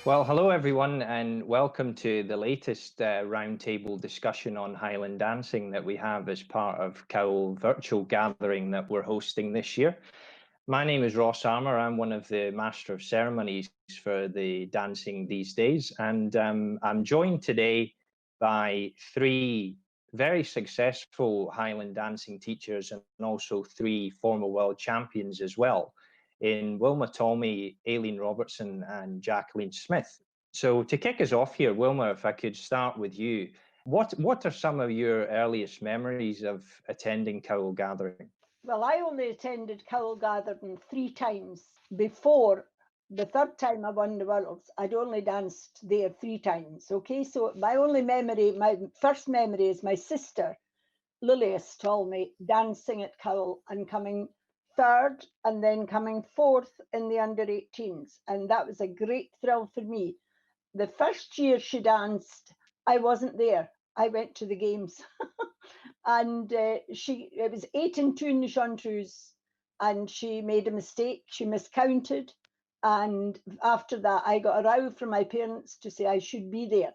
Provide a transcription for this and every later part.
Well, hello everyone, and welcome to the latest roundtable discussion on Highland dancing that we have as part of Cowell virtual gathering that we're hosting this year. My name is Ross Armour. I'm one of the Master of Ceremonies for the dancing these days, and I'm joined today by three very successful Highland dancing teachers and also three former world champions as well, in Wilma Tommy, Aileen Robertson, and Jacqueline Smith. So to kick us off here, Wilma, if I could start with you, what are some of your earliest memories of attending Cowell Gathering? Well, I only attended Cowell Gathering 3 times. Before the third time I won the Worlds, I'd only danced there 3 times. Okay, so my first memory is my sister, Lilias, told me dancing at Cowell and coming third and then coming fourth in the under 18s. And that was a great thrill for me. The first year she danced, I wasn't there. I went to the games. And it was 8-2 in the Chartreuse, and she made a mistake. She miscounted. And after that, I got a row from my parents to say I should be there.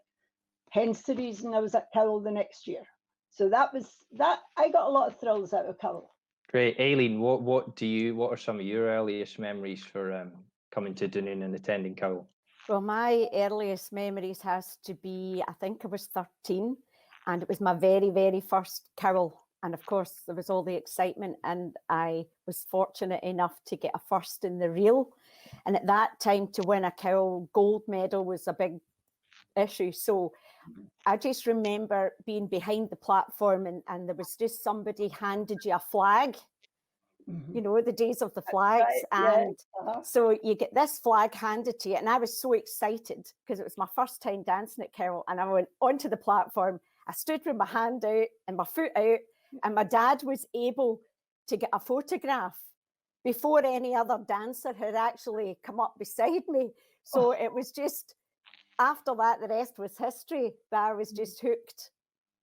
Hence the reason I was at Cowell the next year. So that was that. I got a lot of thrills out of Cowell. Great. Aileen, what are some of your earliest memories for coming to Dunoon and attending Cowell? Well, my earliest memories has to be, I think I was 13, and it was my very, very first Cowell. And of course, there was all the excitement, and I was fortunate enough to get a first in the reel. And at that time, to win a Cowell gold medal was a big issue. So I just remember being behind the platform, and there was just somebody handed you a flag. You know, the days of the flags. Right, and so you get this flag handed to you. And I was so excited because it was my first time dancing at Cowell. And I went onto the platform. I stood with my hand out and my foot out. And my dad was able to get a photograph before any other dancer had actually come up beside me. So it was just, after that, the rest was history. But I was just hooked,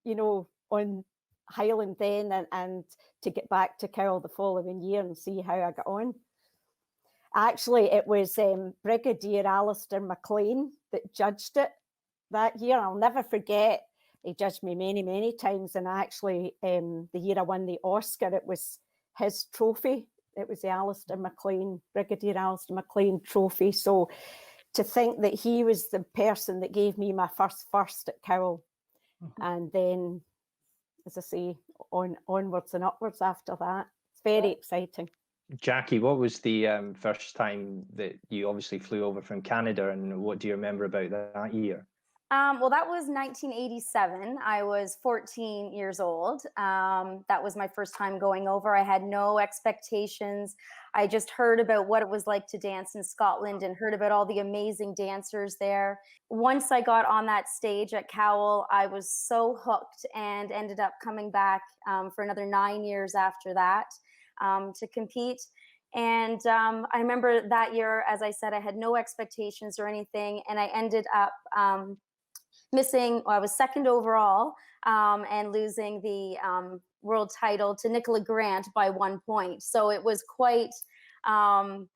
you know, on Highland then, and to get back to Cowell the following year and see how I got on. Actually, it was Brigadier Alistair MacLean that judged it that year. I'll never forget. He judged me many, many times. And actually, the year I won the Oscar, it was his trophy. It was the Brigadier Alistair MacLean trophy. So to think that he was the person that gave me my first at Cowell. And then, as I say, onwards and upwards after that. It's very exciting. Jackie, what was the first time that you obviously flew over from Canada, and what do you remember about that year? Well, that was 1987. I was 14 years old. That was my first time going over. I had no expectations. I just heard about what it was like to dance in Scotland and heard about all the amazing dancers there. Once I got on that stage at Cowell, I was so hooked and ended up coming back for another 9 years after that to compete. And I remember that year, as I said, I had no expectations or anything, and I ended up missing. Well, I was second overall and losing the world title to Nicola Grant by 1 point. So it was quite a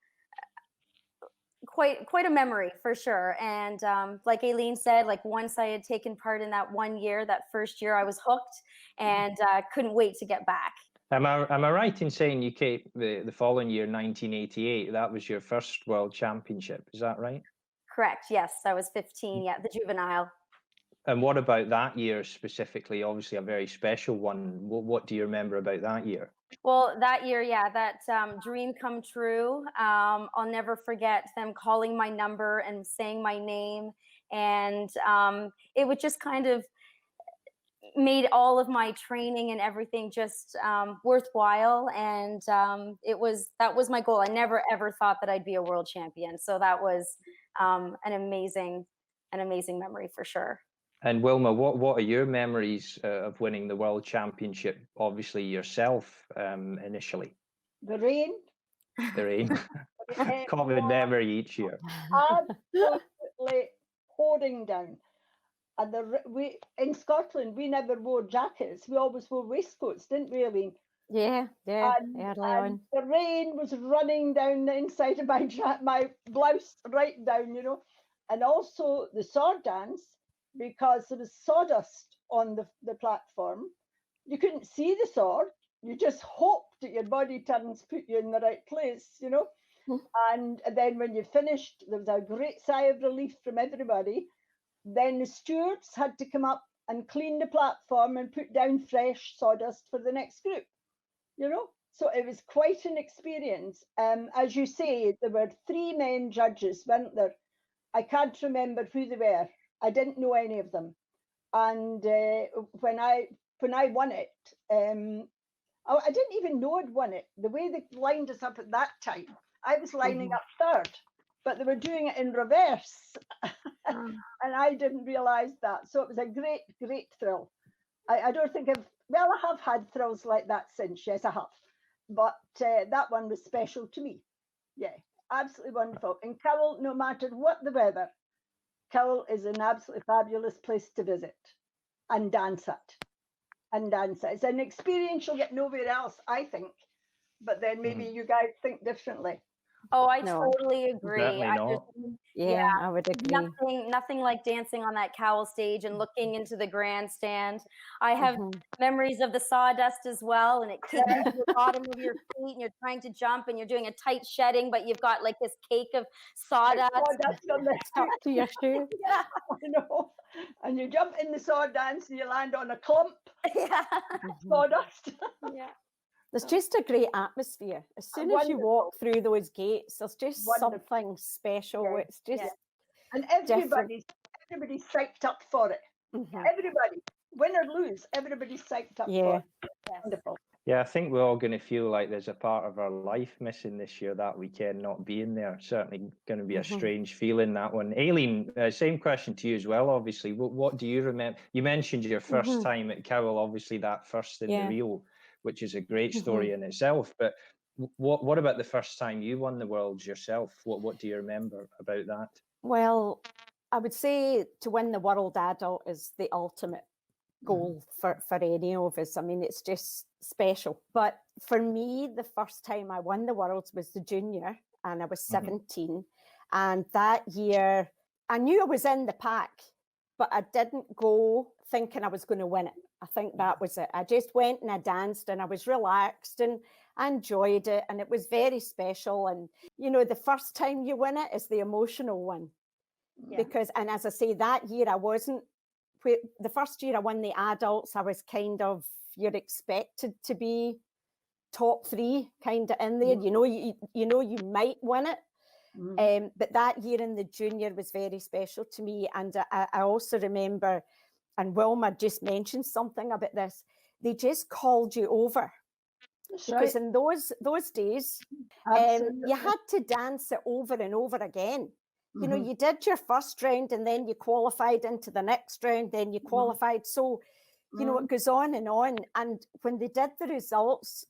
memory for sure. And like Aileen said, like once I had taken part in that 1 year, that first year, I was hooked and couldn't wait to get back. Am I right in saying you came the following year, 1988, that was your first world championship? Is that right? Correct. Yes, I was 15. Yeah, the juvenile. And what about that year specifically? Obviously, a very special one. What do you remember about that year? Well, that year, yeah, that dream come true. I'll never forget them calling my number and saying my name. And it would just kind of made all of my training and everything just worthwhile. And that was my goal. I never, ever thought that I'd be a world champion. So that was an amazing memory for sure. And Wilma, what are your memories of winning the world championship? Obviously yourself initially. The rain. The rain. Common memory each year. Absolutely pouring down. And in Scotland, we never wore jackets. We always wore waistcoats, didn't we, Aileen? Yeah. And the rain was running down the inside of my blouse, right down, you know. and also the sword dance, because there was sawdust on the platform. You couldn't see the sword. You just hoped that your body turns put you in the right place, you know. And then when you finished, there was a great sigh of relief from everybody. Then the stewards had to come up and clean the platform and put down fresh sawdust for the next group, you know. So it was quite an experience. As you say, there were 3 men judges, weren't there? I can't remember who they were. I didn't know any of them. And when I won it, I didn't even know I'd won it. The way they lined us up at that time, I was lining up third, but they were doing it in reverse. And I didn't realize that. So it was a great, great thrill. I don't think I have had thrills like that since. Yes, I have. But that one was special to me. Yeah, absolutely wonderful. And Cowell, no matter what the weather, Cowell is an absolutely fabulous place to visit and dance at. It's an experience you'll get nowhere else, I think. But then maybe you guys think differently. Oh, I No, totally agree. certainly I not. Yeah, I would agree. Nothing like dancing on that Cowell stage and looking into the grandstand. I have memories of the sawdust as well, and it kicks into the bottom of your feet, and you're trying to jump, and you're doing a tight shedding, but you've got like this cake of sawdust. Sawdust on the Stuck to your shoe. Yeah. I know. And you jump in the saw dance and you land on a clump Yeah. of sawdust. Yeah. There's just a great atmosphere. As soon as you walk through those gates, there's just something special. Yeah. It's just And everybody's psyched up for it. Everybody, win or lose, everybody's psyched up for it. Wonderful. Yeah, I think we're all going to feel like there's a part of our life missing this year that weekend not being there. Certainly going to be a strange feeling, that one. Aileen, same question to you as well, obviously. What do you remember? You mentioned your first time at Cowell, obviously that first in the Rio, which is a great story in itself. But what about the first time you won the Worlds yourself? What do you remember about that? Well, I would say to win the World Adult is the ultimate goal for any of us. I mean, it's just special. But for me, the first time I won the Worlds was the junior, and I was 17. And that year, I knew I was in the pack, but I didn't go thinking I was going to win it. I think that was it. I just went and I danced and I was relaxed and I enjoyed it. And it was very special. And, you know, the first time you win it is the emotional one. Because, and as I say, that year I wasn't, the first year I won the adults, I was kind of, you're expected to be top 3 kind of in there. You know you might win it. But that year in the junior was very special to me. And I also remember, and Wilma just mentioned something about this, they just called you over. That's because right. in those days, you had to dance it over and over again. You know, you did your first round and then you qualified into the next round, then you qualified. So, you know, it goes on. And when they did the results,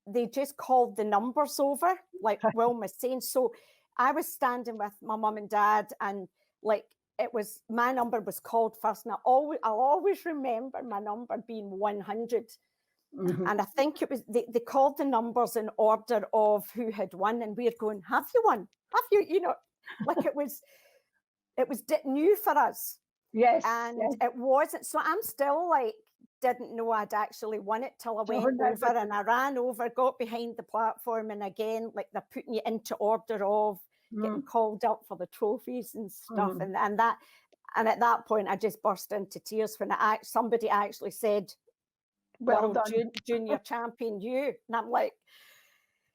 they just called the numbers over, like Wilma's saying. So I was standing with my mum and dad, and like it was, my number was called first. And I'll always remember my number being 100. And I think it was, they called the numbers in order of who had won. And we're going, have you won? Have you, you know, like it was new for us. Yes. And it wasn't, so I'm still like, didn't know I'd actually won it till I went over, and I ran over, got behind the platform, and again, like they're putting you into order of getting called up for the trophies and stuff. And at that point I just burst into tears when somebody actually said, well World Junior Champion you. And I'm like,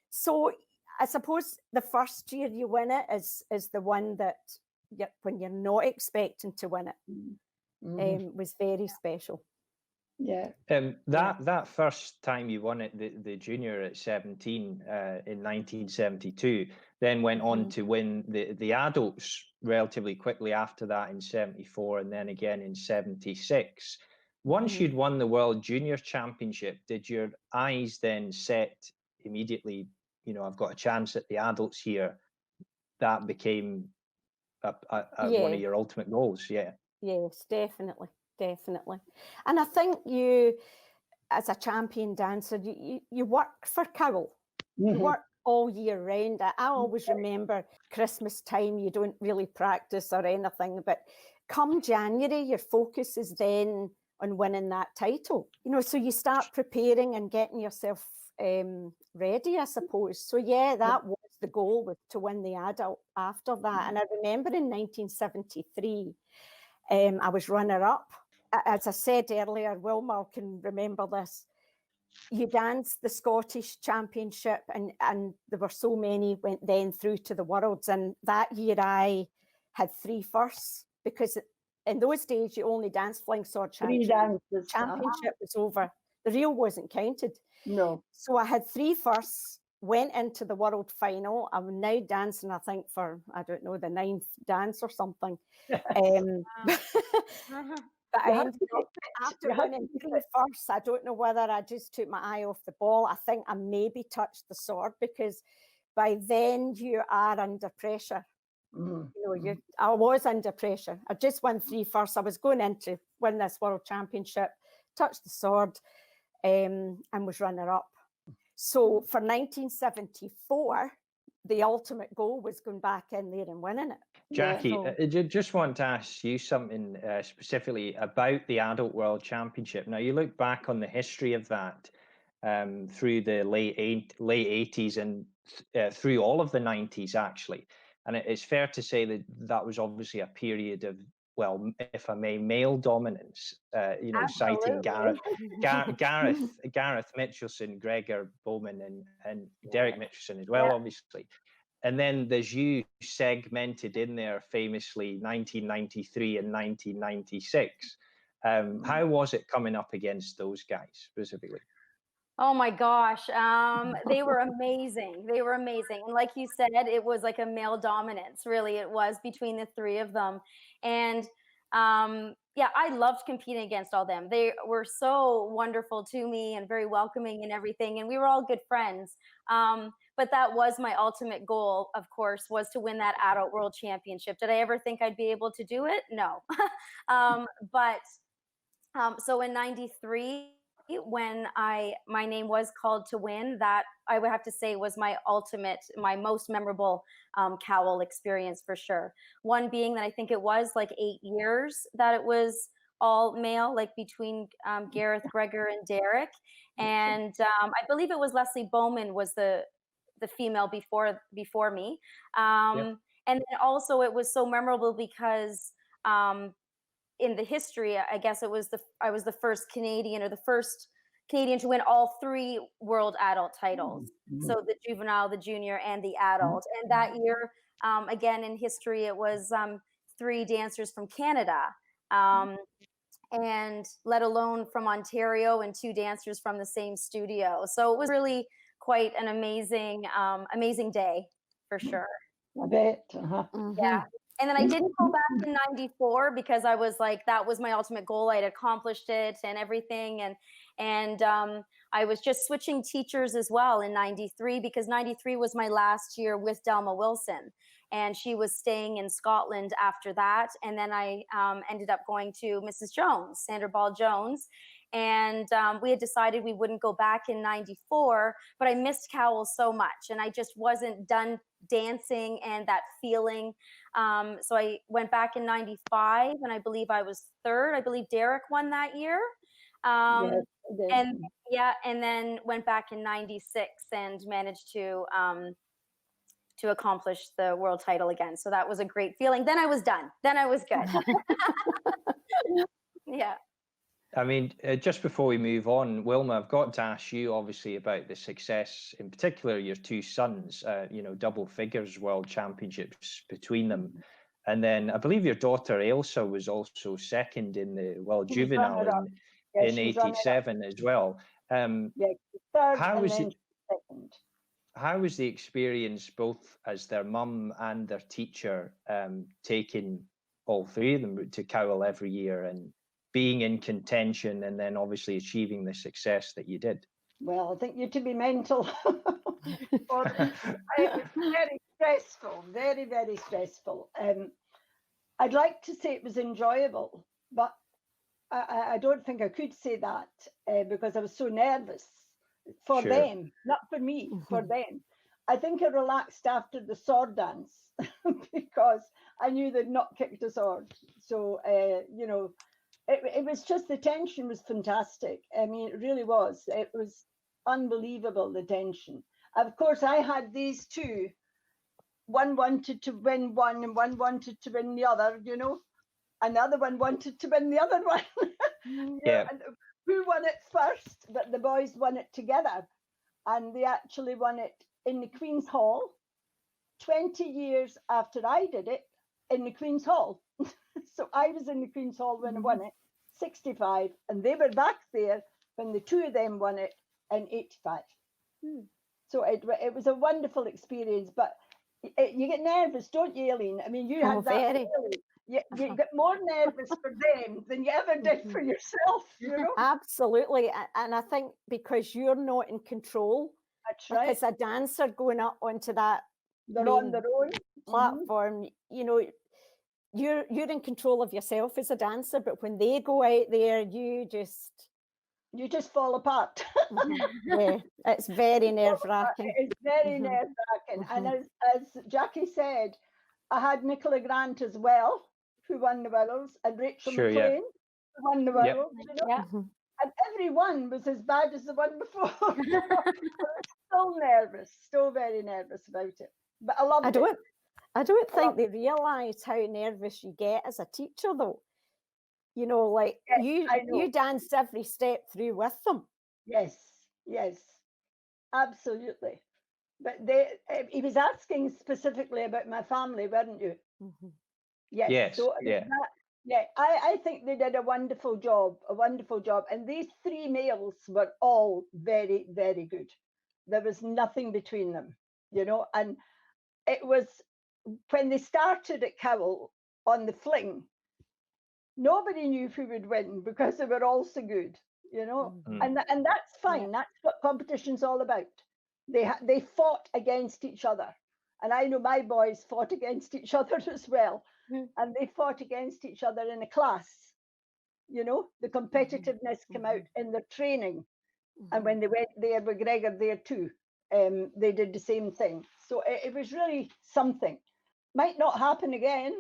so I suppose the first year you win it is the one that when you're not expecting to win it, was very special. Yeah. That first time you won it, the junior at 17 in 1972, then went on to win the adults relatively quickly after that in 74, and then again in 76. Once you'd won the World Junior Championship, did your eyes then set immediately, you know, I've got a chance at the adults here? That became one of your ultimate goals. Yes, definitely. And I think you, as a champion dancer, you work for Cowell. You work all year round. I always remember Christmas time, you don't really practice or anything, but come January, your focus is then on winning that title. You know, so you start preparing and getting yourself ready, I suppose. So yeah, that was the goal, was to win the adult after that. And I remember in 1973, I was runner-up. As I said earlier, Wilma can remember this. You danced the Scottish Championship, and there were so many went then through to the Worlds. And that year I had 3 firsts, because in those days you only danced Flying Sword 3 Championship. dances. Championship was over. The reel wasn't counted. No. So I had 3 firsts, went into the world final. I'm now dancing, I think, for, I don't know, the 9th dance or something. But I ended up, after winning 3 firsts, I don't know whether I just took my eye off the ball. I think I maybe touched the sword, because by then you are under pressure. You know, I was under pressure. I just won 3 firsts. I was going in to win this world championship, touched the sword, and was runner-up. So for 1974, the ultimate goal was going back in there and winning it. Jackie, I just want to ask you something specifically about the Adult World Championship. Now, you look back on the history of that through the late 80s and through all of the 90s, actually. And it's fair to say that that was obviously a period of, well, if I may, male dominance, you know, citing Gareth Mitchelson, Gregor Bowman, and Derek Mitchelson as well, obviously. And then there's you segmented in there famously 1993 and 1996. How was it coming up against those guys specifically? Oh my gosh, they were amazing. They were amazing. And like you said, it was like a male dominance, really. It was between the 3 of them. And yeah, I loved competing against all them. They were so wonderful to me and very welcoming and everything. And we were all good friends. But that was my ultimate goal, of course, was to win that Adult World Championship. Did I ever think I'd be able to do it? No. So in 93, when my name was called to win, that I would have to say was my most memorable cowl experience for sure. One being that I think it was like 8 years that it was all male, like between Gareth, Gregor, and Derek. And I believe it was Leslie Bowman was the female before me. And then also it was so memorable because in the history, I guess I was the first Canadian, or the first Canadian to win all 3 world adult titles. So the juvenile, the junior, and the adult. And that year, again, in history, it was 3 dancers from Canada, and let alone from Ontario, and 2 dancers from the same studio. So it was really quite an amazing day for sure. I bet. Yeah. And then I didn't go back in 94 because I was like, that was my ultimate goal. I had accomplished it and everything. And I was just switching teachers as well in 93, because 93 was my last year with Delma Wilson. And she was staying in Scotland after that. And then I ended up going to Mrs. Jones, Sandra Ball Jones. And we had decided we wouldn't go back in 94, but I missed cowl so much. And I just wasn't done dancing and that feeling. So I went back in 95, and I believe I was 3rd. I believe Derek won that year. And then went back in 96 and managed to accomplish the world title again. So that was a great feeling. Then I was done. Then I was good. Yeah. I mean, just before we move on, Wilma, I've got to ask you obviously about the success, in particular your 2 sons, you know, double figures world championships between them. And then I believe your daughter Ailsa was also 2nd in the world juvenile in 87 as well. How was the experience, both as their mum and their teacher, taking all 3 of them to cowl every year and being in contention, and then obviously achieving the success that you did? Well, I think you're to be mental. It was very stressful, very, very stressful. I'd like to say it was enjoyable, but I don't think I could say that because I was so nervous for them, not for me, for them. I think I relaxed after the sword dance because I knew they'd not kicked a sword. So, you know, it was just, the tension was fantastic. I mean, it really was. It was unbelievable, the tension. Of course, I had these two. One wanted to win one and one wanted to win the other, you know. Another one wanted to win the other one. Yeah. And who won it first? But the boys won it together. And they actually won it in the Queen's Hall 20 years after I did it in the Queen's Hall. So I was in the Queen's Hall when I won it, 65, and they were back there when the two of them won it in 85. So it was a wonderful experience, but you get nervous, don't you, Aileen? I mean, you Oh, had that very. feeling. You get more nervous for them than you ever did for yourself, you know? Absolutely. And I think because you're not in control, That's like right. as a dancer going up onto that They're on main their own. platform, you know, you're in control of yourself as a dancer, but when they go out there, you just fall apart. yeah, it's very nerve-wracking. It's very nerve-wracking. And as Jackie said, I had Nicola Grant as well, who won the Willows, and Rachel Sure, yeah. McLean, who won the Willows. You know? Yeah. And every one was as bad as the one before. Still nervous, still very nervous about it. But I loved it. I don't think they realise how nervous you get as a teacher, though. You know, like Yes, I know. you dance every step through with them. Yes, absolutely. But he was asking specifically about my family, weren't you? Yes. Yes, So yeah. I think they did a wonderful job, And these three males were all very, very good. There was nothing between them, you know. And it was when they started at Cowell on the fling, nobody knew who would win because they were all so good, you know. And that's fine. That's what competition's all about. They fought against each other. And I know my boys fought against each other as well. And they fought against each other in a class. You know, the competitiveness came out in their training. And when they went there with Gregor there too, they did the same thing. So it was really something. Might not happen again.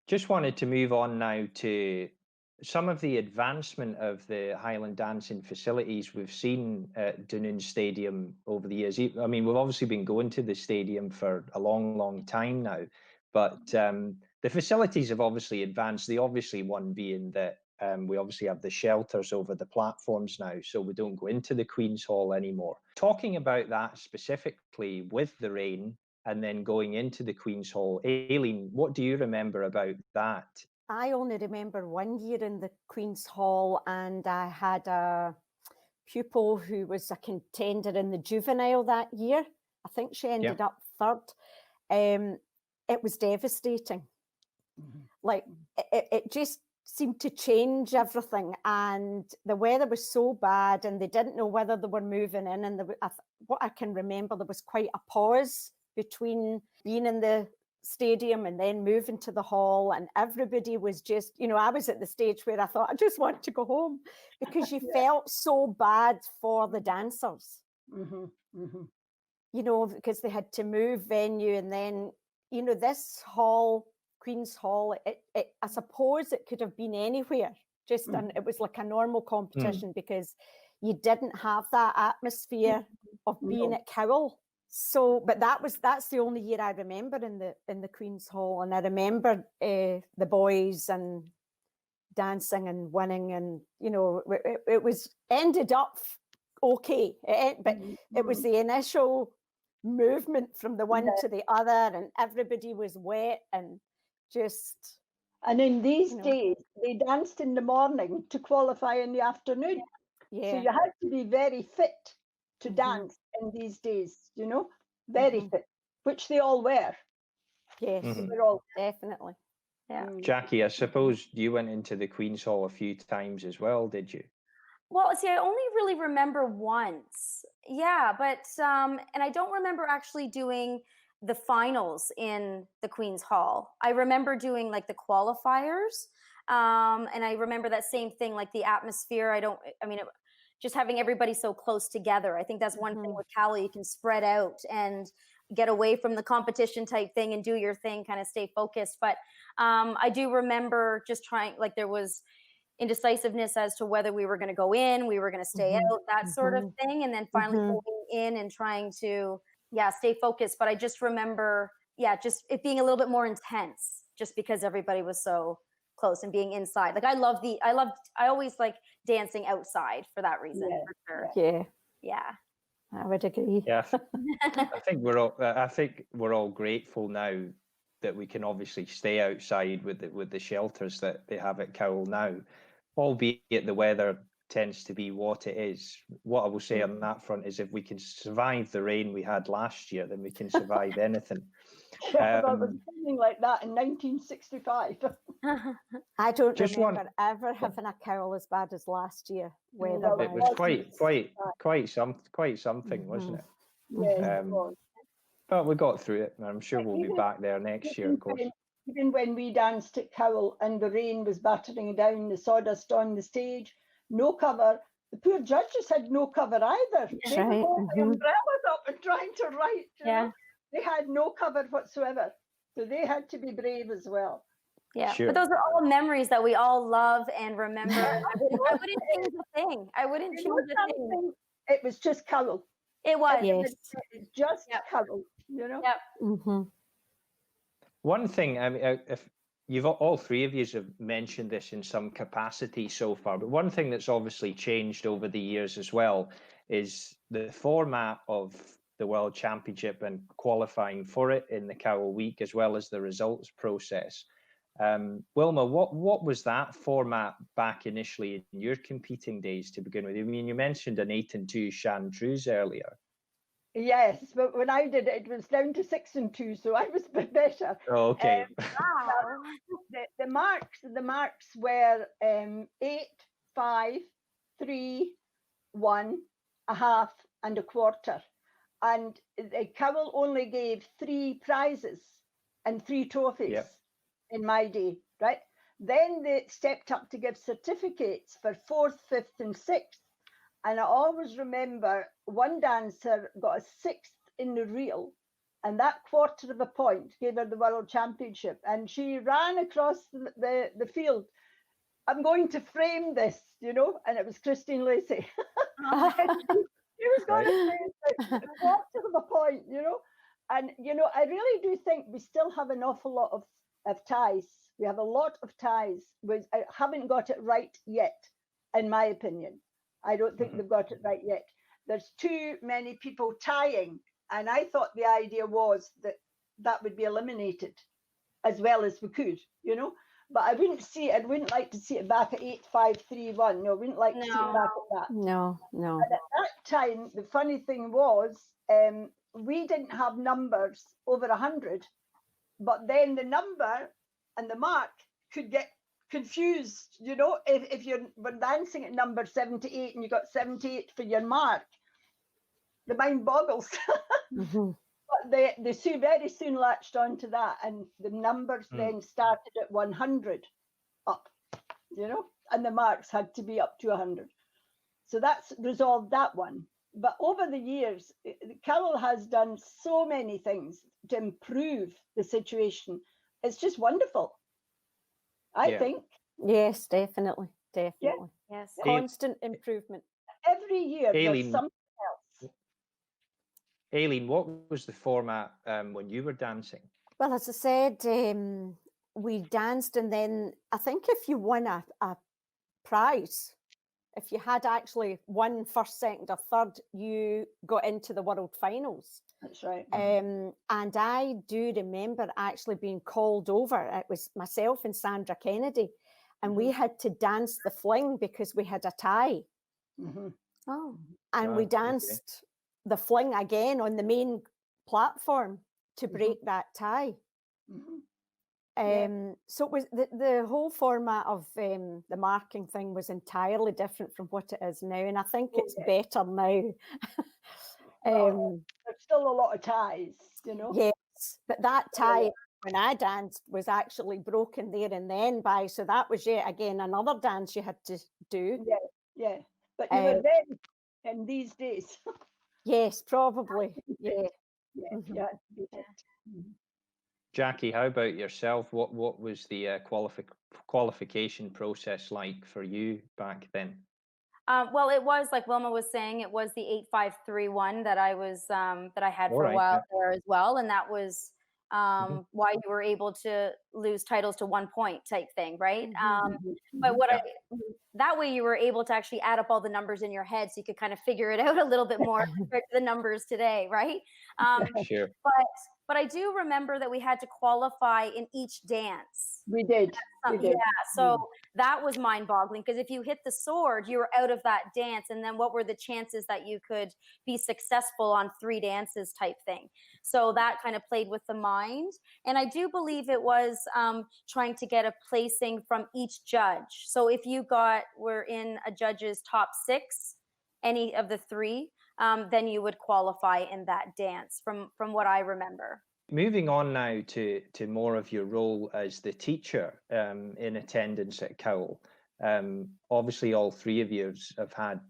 Just wanted to move on now to some of the advancement of the Highland dancing facilities we've seen at Dunoon Stadium over the years. I mean, we've obviously been going to the stadium for a long, long time now, but the facilities have obviously advanced. The obviously one being that we obviously have the shelters over the platforms now, so we don't go into the Queen's Hall anymore. Talking about that specifically with the rain and then going into the Queen's Hall, Aileen, what do you remember about that? I only remember one year in the Queen's Hall, and I had a pupil who was a contender in the juvenile that year. I think she ended up third. It was devastating. Like it just seemed to change everything, and the weather was so bad, and they didn't know whether they were moving in. And what I can remember, there was quite a pause between being in the stadium and then moving to the hall, and everybody was just, you know, I was at the stage where I thought I just want to go home because you felt so bad for the dancers. You know, because they had to move venue, and then, you know, this hall, Queen's Hall, I suppose it could have been anywhere, just and it was like a normal competition because you didn't have that atmosphere of being at Cowell. So, but that's the only year I remember in the Queen's Hall, and I remember the boys and dancing and winning, and you know, it was ended up okay, but it was the initial movement from the one to the other, and everybody was wet and just. And in these days, they danced in the morning to qualify in the afternoon. Yeah. So you had to be very fit to dance in these days, you know, very fit, which they all were. Yes, they were all definitely. Yeah. Jackie, I suppose you went into the Queen's Hall a few times as well, did you? Well, see, I only really remember once. Yeah, but and I don't remember actually doing the finals in the Queen's Hall. I remember doing like the qualifiers. And I remember that same thing, like the atmosphere. just having everybody so close together. I think that's one thing with Cowell, you can spread out and get away from the competition type thing and do your thing, kind of stay focused. But I do remember just trying, like there was indecisiveness as to whether we were going to go in, we were going to stay out, that sort of thing. And then finally going in and trying to, stay focused. But I just remember, just it being a little bit more intense just because everybody was so close and being inside. Like I always like dancing outside for that reason, for sure. Yeah. I would agree. Yeah, I think we're all grateful now that we can obviously stay outside with the shelters that they have at Cowell now, albeit the weather tends to be what it is. What I will say on that front is if we can survive the rain we had last year, then we can survive anything. I was feeling like that in 1965. I don't remember ever having a Cowell as bad as last year. It was quite something, wasn't it? Yes, it was. But we got through it, and I'm sure we'll be back there next year, of course. Even when we danced at Cowell and the rain was battering down, the sawdust on the stage, no cover. The poor judges had no cover either. They were holding the umbrellas up and trying to write. You know? They had no cover whatsoever. So they had to be brave as well. Yeah, sure. But those are all memories that we all love and remember. I wouldn't change a thing. I wouldn't change a thing. It was just Cowell. It was. Yes. It's just Cowell, you know? Yep. One thing, I mean, if you've all three of you have mentioned this in some capacity so far, but one thing that's obviously changed over the years as well is the format of the World Championship and qualifying for it in the Cowell Week, as well as the results process. Wilma, what was that format back initially in your competing days to begin with? I mean, you mentioned an 8-2 Chartreuse earlier. Yes, but when I did it, it was down to 6-2, so I was a bit better. Oh, okay. The marks were 8, 5, 3, 1, a half, and a quarter. And Cowell only gave 3 prizes and 3 trophies in my day, right? Then they stepped up to give certificates for 4th, 5th, and 6th. And I always remember one dancer got a 6th in the reel, and that quarter of a point gave her the World Championship. And she ran across the field. I'm going to frame this, you know, and it was Christine Lacey. She was going to say a quarter of a point, you know. And, you know, I really do think we still have an awful lot of ties. We have a lot of ties. We haven't got it right yet, in my opinion. I don't think they've got it right yet. There's too many people tying. And I thought the idea was that would be eliminated as well as we could, you know. But I wouldn't like to see it back at 8, 5, 3, 1. No, I wouldn't like to see it back at that. No. And at that time, the funny thing was, we didn't have numbers over 100, but then the number and the mark could get confused, you know, if you were dancing at number 78 and you got 78 for your mark, the mind boggles. But they very soon latched onto that, and the numbers then started at 100 up, you know, and the marks had to be up to 100. So that's resolved that one. But over the years, Cowell has done so many things to improve the situation. It's just wonderful, I think. Yes, definitely. Yes. Constant improvement. Every year there's something else. Aileen, what was the format when you were dancing? Well, as I said, we danced, and then I think if you won a prize, if you had actually won 1st, 2nd, or 3rd, you got into the world finals. That's right. And I do remember actually being called over. It was myself and Sandra Kennedy, and we had to dance the fling because we had a tie. And we danced the fling again on the main platform to break that tie. So it was the whole format of the marking thing was entirely different from what it is now, and I think it's better now. There's still a lot of ties, you know. Yes, but that tie when I danced was actually broken there and then by, so that was yet again another dance you had to do. Yeah. But you were then in these days. Yes, probably. Yeah. Yeah, Mhm. you had to be fit. Mhm. Jackie, how about yourself? What was the qualification process like for you back then? Well, it was like Wilma was saying, it was the 8531 that I was that I had All for a right, while yeah. there as well, and that was Mhm. why you were able to lose titles to 1 point type thing, right? Mhm, But mhm. what Yeah. that way you were able to actually add up all the numbers in your head, so you could kind of figure it out a little bit more compared to the numbers today, right? Sure. But I do remember that we had to qualify in each dance. We did. We Yeah, did. so that was mind-boggling because if you hit the sword, you were out of that dance, and then what were the chances that you could be successful on 3 dances type thing? So that kind of played with the mind, and I do believe it was trying to get a placing from each judge. So if you were in a judge's top 6, any of the 3, then you would qualify in that dance from what I remember. Moving on now to more of your role as the teacher in attendance at Cowell. Obviously, all 3 of you have had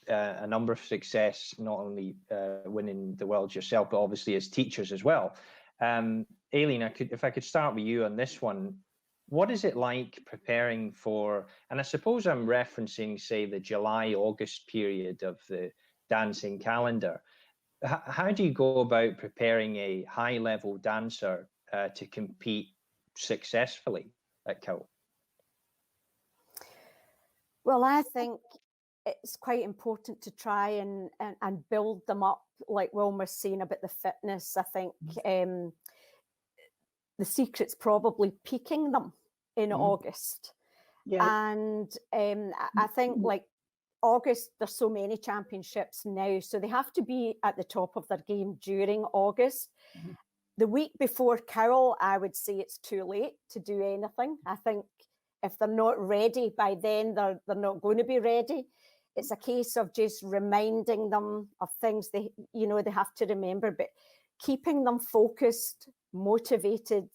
a number of success, not only winning the world yourself, but obviously as teachers as well. Aileen, if I could start with you on this one, what is it like preparing for, and I suppose I'm referencing, say, the July-August period of the dancing calendar. How do you go about preparing a high-level dancer to compete successfully at Cowell? Well, I think it's quite important to try and build them up, like Wilma's saying about the fitness. I think the secret's probably peaking them in August. Yeah. And I think like August, there's so many championships now, so they have to be at the top of their game during August. The week before Cowell, I would say it's too late to do anything. I think if they're not ready by then, they're not going to be ready. It's a case of just reminding them of things they have to remember, but keeping them focused, motivated,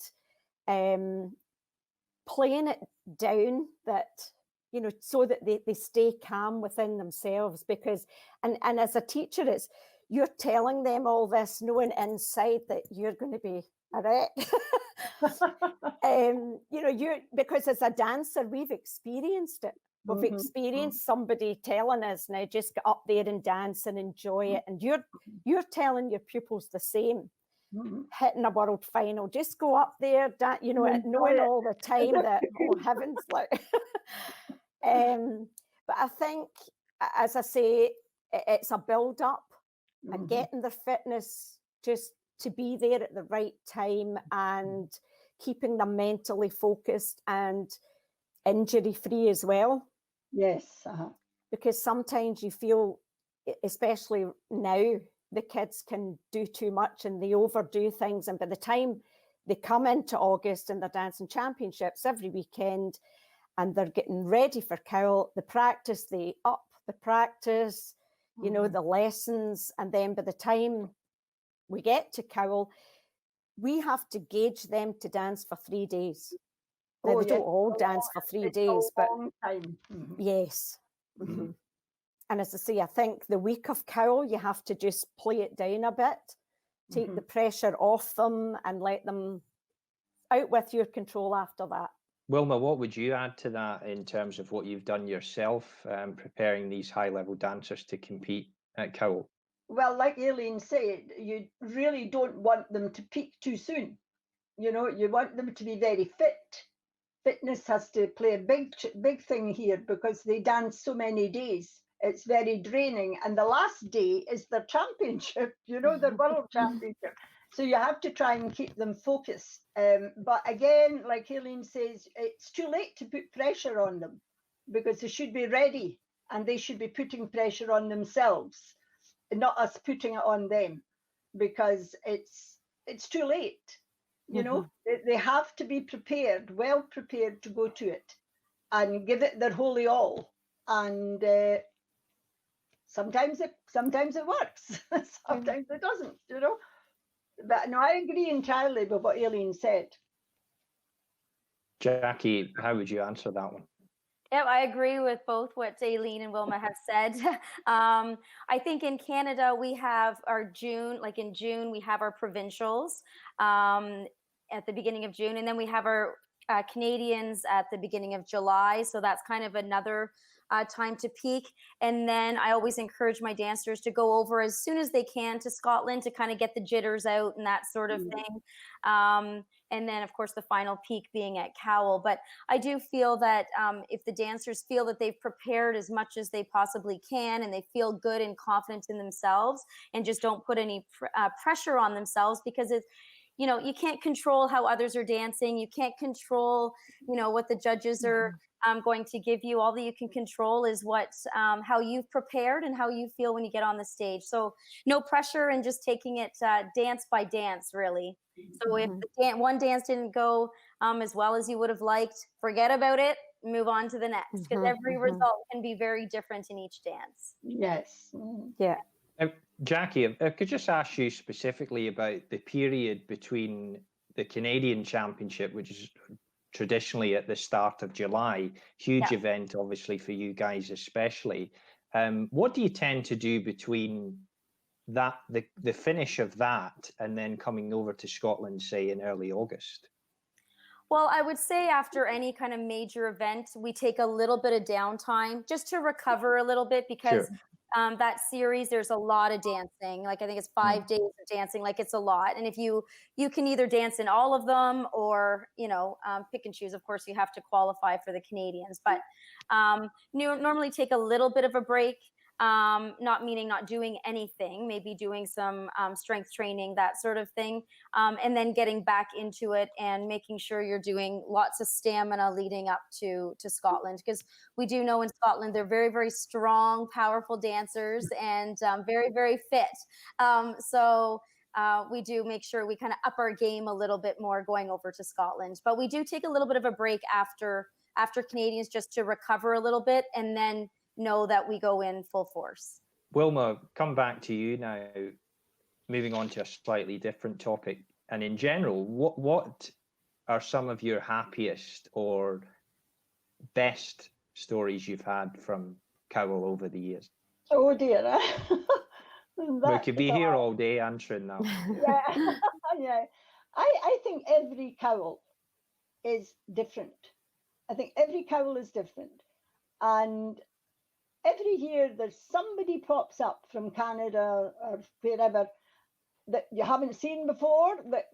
playing it down, that so that they stay calm within themselves. Because and as a teacher, you're telling them all this, knowing inside that you're going to be a wreck. Because as a dancer, we've experienced it. We've experienced somebody telling us, now just get up there and dance and enjoy it. And you're telling your pupils the same. Hitting a world final, just go up there, knowing all the time that, oh heavens, like. But I think, as I say, it's a build up and getting their fitness just to be there at the right time and keeping them mentally focused and injury free as well. Yes. Because sometimes you feel, especially now, the kids can do too much and they overdo things. And by the time they come into August and they're dancing championships every weekend and they're getting ready for Cowell, the practice, the practice, the lessons. And then by the time we get to Cowell, we have to gauge them to dance for 3 days. Now, they don't all dance for 3 days, but yes. And as I say, I think the week of Cowell, you have to just play it down a bit, take the pressure off them and let them out with your control after that. Wilma, what would you add to that in terms of what you've done yourself, preparing these high-level dancers to compete at Cowell? Well, like Aileen said, you really don't want them to peak too soon. You want them to be very fit. Fitness has to play a big thing here because they dance so many days. It's very draining. And the last day is their championship, their world championship. So you have to try and keep them focused. But again, like Aileen says, it's too late to put pressure on them because they should be ready and they should be putting pressure on themselves, not us putting it on them, because it's too late. They have to be prepared, well prepared to go to it and give it their wholly all. And sometimes it works, sometimes it doesn't, But no, I agree entirely with what Aileen said. Jackie, how would you answer that one? Yeah, I agree with both what Aileen and Wilma have said. I think in Canada we have our June, like in June, we have our provincials at the beginning of June, and then we have our Canadians at the beginning of July. So that's kind of another time to peak. And then I always encourage my dancers to go over as soon as they can to Scotland to kind of get the jitters out and that sort of thing. And then, of course, the final peak being at Cowell. But I do feel that if the dancers feel that they've prepared as much as they possibly can and they feel good and confident in themselves and just don't put any pressure on themselves, because it's, you know, you can't control how others are dancing. You can't control, you know, what the judges are going to give you. All that you can control is what, how you've prepared and how you feel when you get on the stage. So no pressure and just taking it dance by dance, really. So if one dance didn't go as well as you would have liked, forget about it, move on to the next, because every result can be very different in each dance. Yes. Yeah. Jackie, if I could just ask you specifically about the period between the Canadian Championship, which is traditionally at the start of July, huge event, obviously, for you guys especially. What do you tend to do between that, the finish of that, and then coming over to Scotland, say, in early August? Well, I would say after any kind of major event, we take a little bit of downtime just to recover a little bit, because that series, there's a lot of dancing. Like, I think it's 5 days of dancing. Like, it's a lot. And if you can either dance in all of them or, you know, pick and choose. Of course, you have to qualify for the Canadians, but normally take a little bit of a break. Not meaning not doing anything, maybe doing some strength training, that sort of thing, and then getting back into it and making sure you're doing lots of stamina leading up to Scotland, because we do know in Scotland they're very, very strong, powerful dancers and very, very fit. So we do make sure we kind of up our game a little bit more going over to Scotland, but we do take a little bit of a break after Canadians just to recover a little bit, and then know that we go in full force. Wilma, come back to you now, moving on to a slightly different topic. And in general, what are some of your happiest or best stories you've had from Cowell over the years? Oh dear. We could be here all day answering that. Yeah. Yeah. I think every Cowell is different. I think every Cowell is different. And every year there's somebody pops up from Canada or wherever that you haven't seen before that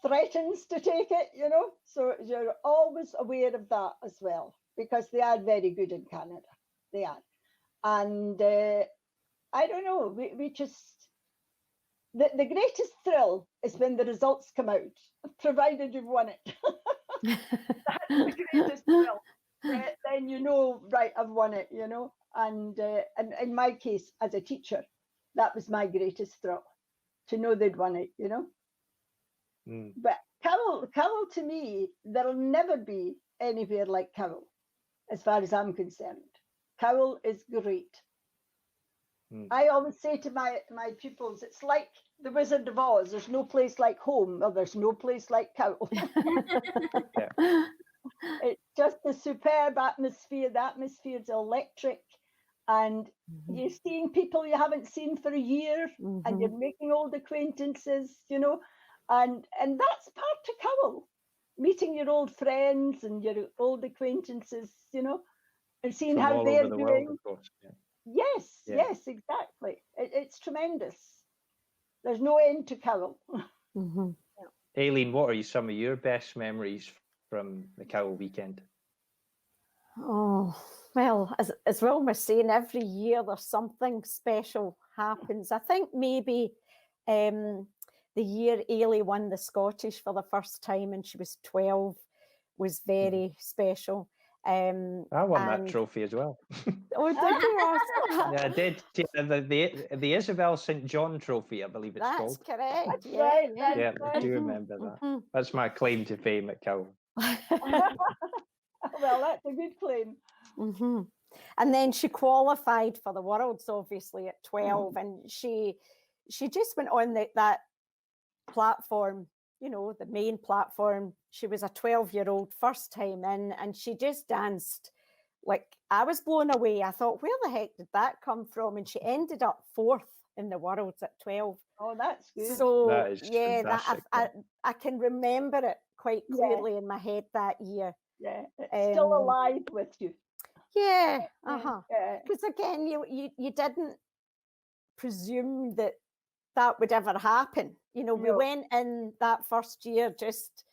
threatens to take it, you know. So you're always aware of that as well, because they are very good in Canada. They are. And I don't know, we just, the greatest thrill is when the results come out, provided you've won it. That's the greatest thrill. Then you know, right, I've won it, you know. And in my case, as a teacher, that was my greatest thrill, to know they'd won it, you know. But Cowell to me, there'll never be anywhere like Cowell, as far as I'm concerned. Cowell is great. I always say to my pupils, it's like the Wizard of Oz. There's no place like home, or there's no place like Cowell. It's just a superb atmosphere. The atmosphere is electric, and you're seeing people you haven't seen for a year, and you're making old acquaintances, you know, and that's part of Cowell, meeting your old friends and your old acquaintances, you know, and seeing From how they're doing. World, of course. Yes, yes, exactly. It's tremendous. There's no end to Cowell. Aileen, what are some of your best memories from the Cowell weekend? Oh, well, as Wilma was saying, every year there's something special happens. I think maybe the year Ailey won the Scottish for the first time and she was 12 was very special. I won that trophy as well. Oh, did you? Yeah, I did. The Isabel St. John Trophy, I believe it's called. That's correct. That's right. Yeah, I do remember that. That's my claim to fame at Cowell. Well, that's a good claim. And then she qualified for the Worlds, obviously, at 12, and she just went on that platform, you know, the main platform. She was a 12-year-old first time in, and she just danced like, I was blown away. I thought, where the heck did that come from? And she ended up 4th in the world at 12. Oh, that's good. So That is yeah, fantastic. I can remember it quite Yeah. clearly in my head that year. Yeah, it's still Um, alive with you. Yeah, Yeah. because again, you didn't presume that that would ever happen. You know, we No. went in that first year just,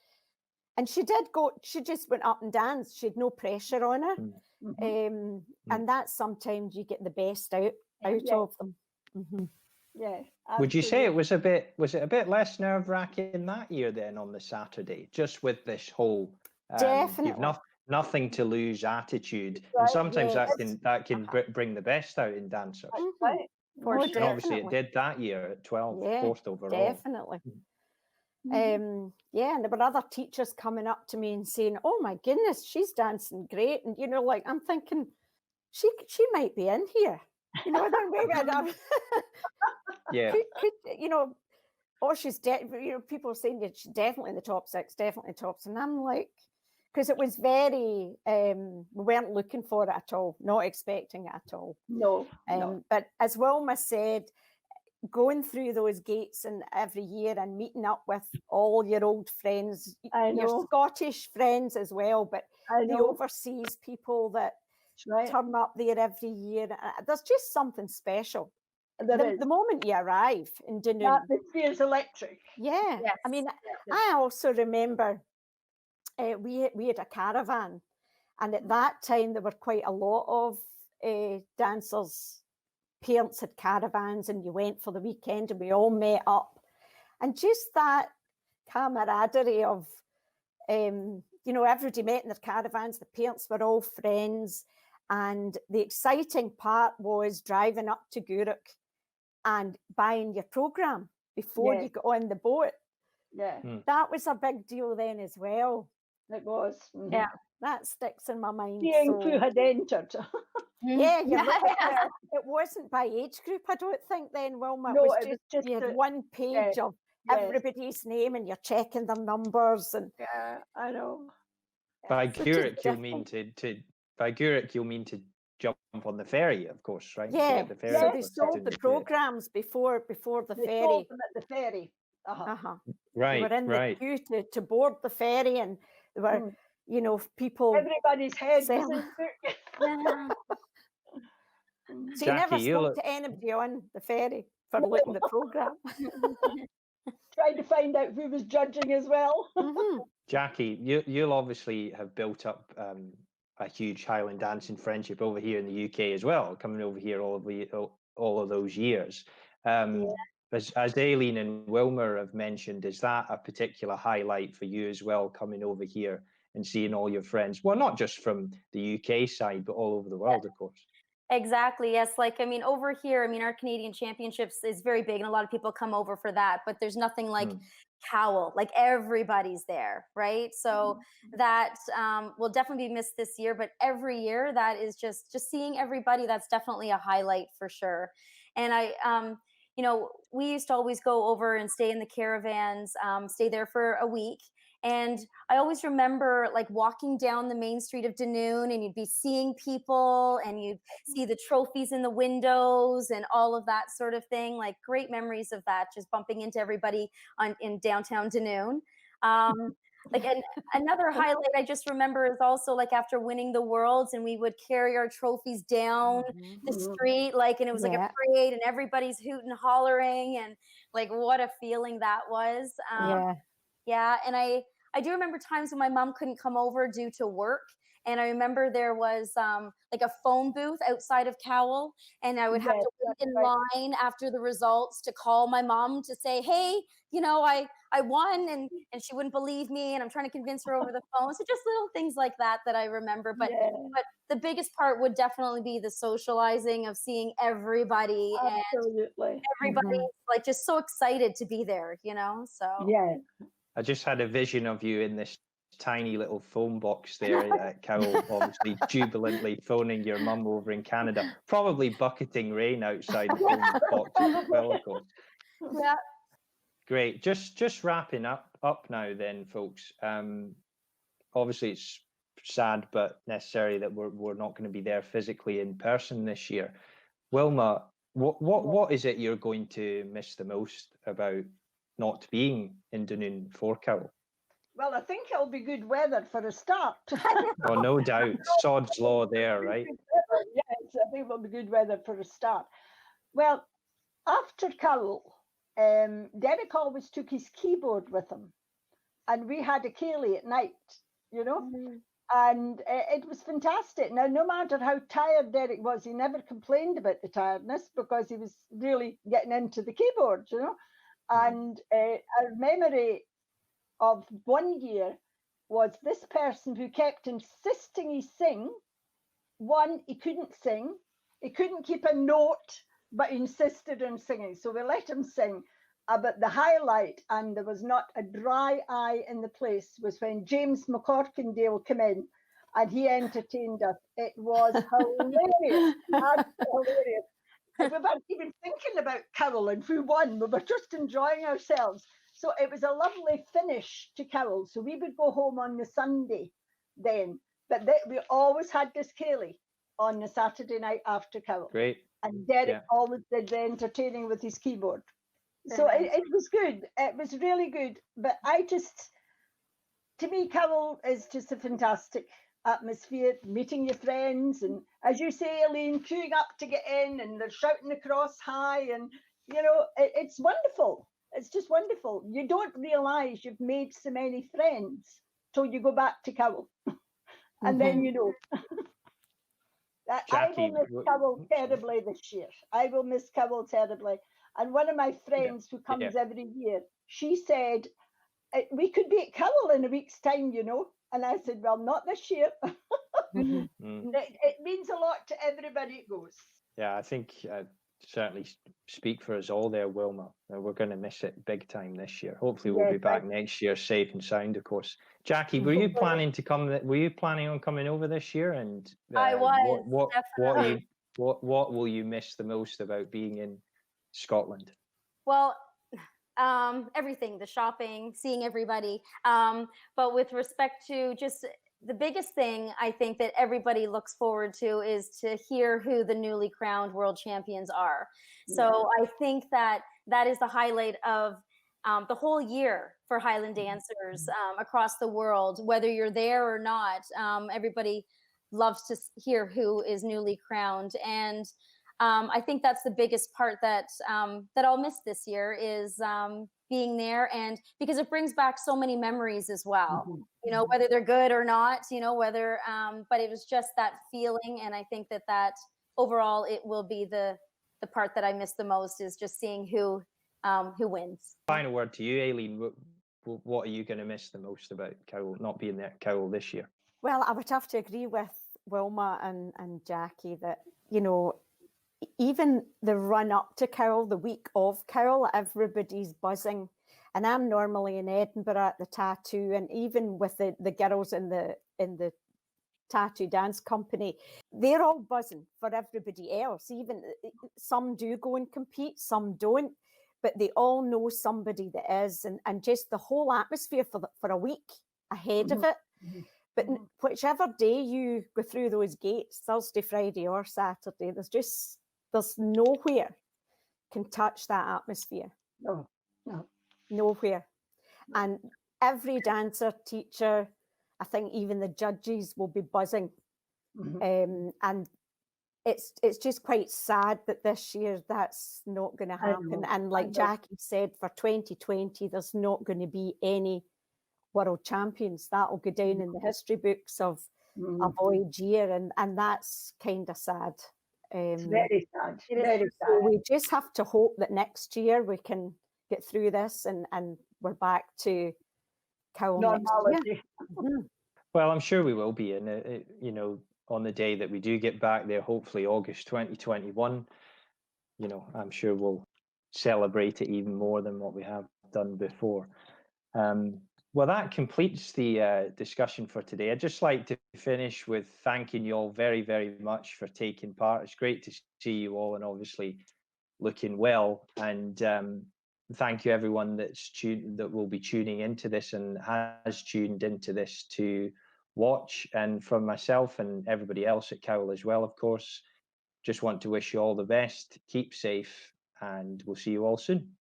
and she did go. She just went up and danced. She had no pressure on her, Mhm. and that's sometimes you get the best out Yeah. of them. Mhm. Yeah. Would you say it absolutely. was it a bit less nerve-wracking that year then on the Saturday, just with this whole you've Definitely. nothing to lose attitude, and Right, sometimes yes. that can bring the best out in dancers. That's Mhm. right. For No, sure. And Definitely. obviously it did that year at 12, Yeah, 4th overall. definitely. Mhm. Yeah, and there were other teachers coming up to me and saying, "Oh my goodness, she's dancing great," and you know, like I'm thinking, she might be in here. You know, Yeah. could you know, oh, she's you know, people are saying that she's definitely in the top 6, definitely tops, and I'm like, because it was very, we weren't looking for it at all, not expecting it at all. No, no. But as Wilma said, going through those gates and every year and meeting up with all your old friends, I your know. Scottish friends as well, but I the know. overseas people that That's right. turn up there every year. There's just something special. There is. The moment you arrive in The Dunoon. atmosphere is electric. Yeah. Yes. I mean, Yes. I also remember we had a caravan, and at that time there were quite a lot of dancers. Parents had caravans, and you went for the weekend, and we all met up, and just that camaraderie of, you know, everybody met in their caravans. The parents were all friends, and the exciting part was driving up to Gourock and buying your program before you Yes. got on the boat. Yeah, That was a big deal then as well. it was. Mhm. Yeah. That sticks in my mind. Seeing So, who had entered. yeah, you look at Yeah. it wasn't by age group, I don't think then, Wilma. No, It was it was just, just you had the- one page of Yes. everybody's name and you're checking their numbers, and Yeah, I know. By so just Gourock, you'll mean to by Gourock, you'll mean to jump on the ferry, of course, right? To yeah. get the ferry So they across sold to the Dundee. programs before the They sold ferry. them at the ferry. Uh-huh. They Right, were in right. the queue to board the ferry, and there were, Mm. you know, people. Everybody's head was Sell. in the book. Yeah. So you never Jackie, you spoke look- to anybody on the ferry for looking at the program. Trying to find out who was judging as well. Mhm. Jackie, you'll obviously have built up a huge Highland dancing friendship over here in the UK as well, coming over here all of those years. As Aileen and Wilmer have mentioned, is that a particular highlight for you as well, coming over here and seeing all your friends? Well, not just from the UK side, but all over the world, of course. Exactly. Yes. Like, I mean, over here, I mean, our Canadian Championships is very big, and a lot of people come over for that. But there's nothing like Cowell. Like, everybody's there, right? So that will definitely be missed this year. But every year, that is just seeing everybody. That's definitely a highlight for sure. And you know, we used to always go over and stay in the caravans, stay there for a week. And I always remember like walking down the main street of Dunoon, and you'd be seeing people and you'd see the trophies in the windows and all of that sort of thing. Like, great memories of that, just bumping into everybody in downtown Dunoon. Like, another highlight I just remember is also like after winning the Worlds, and we would carry our trophies down the street, like, and it was like a parade, and everybody's hooting, hollering, and like, what a feeling that was. Yeah, and I do remember times when my mom couldn't come over due to work, and I remember there was like a phone booth outside of Cowell, and I would have to wait in line after the results to call my mom to say, hey, you know, I won, and she wouldn't believe me, and I'm trying to convince her over the phone. So just little things like that I remember. But the biggest part would definitely be the socializing of seeing everybody. Absolutely. And everybody's like just so excited to be there, you know? So yeah. I just had a vision of you in this tiny little phone box there at Cowell, obviously jubilantly phoning your mum over in Canada, probably bucketing rain outside the phone box as well, of course. Yeah. Great. Just wrapping up now then, folks. Obviously, it's sad, but necessary that we're not going to be there physically in person this year. Wilma, what is it you're going to miss the most about not being in Dunoon for Cowell? Well, I think it'll be good weather for a start. Oh, no doubt. Sod's law there, right? Yes, I think it'll be good weather for a start. Well, after Cowell, Derek always took his keyboard with him, and we had a ceilidh at night, you know, and it was fantastic. Now, no matter how tired Derek was, he never complained about the tiredness because he was really getting into the keyboard, you know. And our memory of one year was this person who kept insisting he sing. One, he couldn't sing, he couldn't keep a note, but he insisted on singing. So we let him sing. But the highlight, and there was not a dry eye in the place, was when James McCorkindale came in and he entertained us. It was hilarious, absolutely hilarious. We weren't even thinking about Cowell and who won. We were just enjoying ourselves. So it was a lovely finish to Cowell. So we would go home on the Sunday then. But we always had this ceilidh on the Saturday night after Cowell. Great. And Derek always did the entertaining with his keyboard. So it was good. It was really good. But to me, Cowell is just a fantastic atmosphere, meeting your friends. And as you say, Elaine, queuing up to get in and they're shouting across hi. And, you know, it's wonderful. It's just wonderful. You don't realise you've made so many friends till you go back to Cowell. And then you know. I will miss Cowell terribly this year. I will miss Cowell terribly. And one of my friends who comes every year, she said, we could be at Cowell in a week's time, you know. And I said, well, not this year. It means a lot to everybody it goes. Yeah, I think certainly speak for us all there, Wilma. We're going to miss it big time this year. Hopefully we'll be back next year, safe and sound, of course. Jackie, were you planning to come? Were you planning on coming over this year? And I was. What will you miss the most about being in Scotland? Well, everything, the shopping, seeing everybody. But with respect to just the biggest thing I think that everybody looks forward to is to hear who the newly crowned world champions are. So I think that is the highlight of the whole year for Highland dancers across the world, whether you're there or not. Everybody loves to hear who is newly crowned. And I think that's the biggest part that I'll miss this year is being there, and because it brings back so many memories as well, you know, whether they're good or not, you know, whether, but it was just that feeling. And I think that overall it will be the part that I miss the most is just seeing who wins. Final word to you, Aileen. What are you going to miss the most about Cowell, not being there at Cowell this year? Well, I would have to agree with Wilma and Jackie that, you know, even the run up to Cowell, the week of Cowell, everybody's buzzing. And I'm normally in Edinburgh at the tattoo, and even with the girls in the tattoo dance company, they're all buzzing for everybody else. Even some do go and compete, some don't, but they all know somebody that is, and just the whole atmosphere for a week ahead of it. But whichever day you go through those gates, Thursday, Friday or Saturday, there's nowhere can touch that atmosphere. No. Nowhere. And every dancer, teacher, I think even the judges will be buzzing. And it's just quite sad that this year that's not going to happen. And like Jackie said, for 2020, there's not going to be any world champions. That'll go down in the history books of a voyage year, and that's kind of sad. It's very sad. Very sad. So we just have to hope that next year we can get through this and we're back to Cowell next year. Well, I'm sure we will be, and you know, on the day that we do get back there, hopefully August 2021, you know, I'm sure we'll celebrate it even more than what we have done before. Well, that completes the discussion for today. I'd just like to finish with thanking you all very, very much for taking part. It's great to see you all and obviously looking well. And thank you everyone that will be tuning into this and has tuned into this to watch. And from myself and everybody else at Cowell as well, of course, just want to wish you all the best. Keep safe, and we'll see you all soon.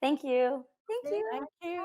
Thank you. Thank you. Thank you.